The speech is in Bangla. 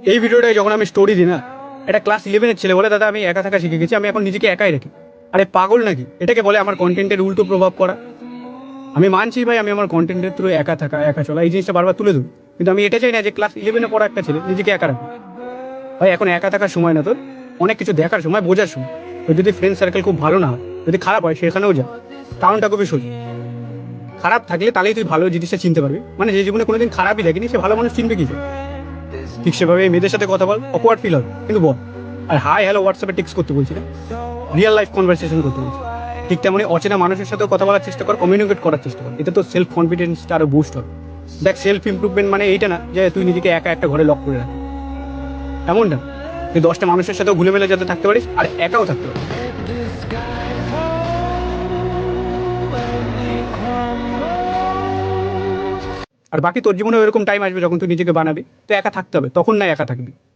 এই ভিডিওটায় যখন আমি স্টোরি দিই না, এটা ক্লাস 11-এর ছেলে বলে দাদা আমি একা থাকা শিখে গেছি, আমি এখন নিজেকে একাই রাখি। আরে পাগল নাকি? এটাকে বলে আমার কন্টেন্টের উল্টো প্রভাব পড়া। আমি মানছি ভাই, আমি আমার কন্টেন্টের থ্রু একা থাকা, একা চলা, এই জিনিসটা বারবার তুলে ধরি, কিন্তু আমি এটা চাই না যে ক্লাস 11-এ পড়া একটা ছেলে নিজেকে একা রাখে। ভাই এখন একা থাকার সময় না তোর, অনেক কিছু দেখার সময়, বোঝার সময়। তোর যদি ফ্রেন্ড সার্কেল খুব ভালো না হয়, যদি খারাপ হয়, সেখানেও যা। কারণটা খুবই সোজা, খারাপ থাকলে তাহলেই তুই ভালো জিনিসটা চিনতে পারবি। মানে যে জীবনে কোনোদিন খারাপই দেখেনি সে ভালো মানুষ চিনবে কি করে? ঠিক সেভাবে এই মেয়েদের সাথে কথা বল, অকওয়ার্ড ফিল হবে কিন্তু বল। আর হাই হ্যালো হোয়াটসঅ্যাপে টেক্সট করতে বলছি না, রিয়েল লাইফ কনভারসেশন করতে বলছি। ঠিক তেমনই অচেনা মানুষের সাথেও কথা বলার চেষ্টা কর, কমিউনিকেট করার চেষ্টা কর, এতে তো সেলফ কনফিডেন্সটা আরও বুস্ট হবে। দেখ, সেলফ ইমপ্রুভমেন্ট মানে এইটা না যে তুই নিজেকে একা একটা ঘরে লক করে রাখ, এমন না। তুই 10টা মানুষের সাথেও ঘুলে মেলে যাতে থাকতে পারিস আর একাও থাকতে পারিস। আর বাকি তোর জীবনে এরকম টাইম আসবে যখন তুই নিজেকে বানাবি, তো একা থাকতে হবে, তখন না একা থাকবি।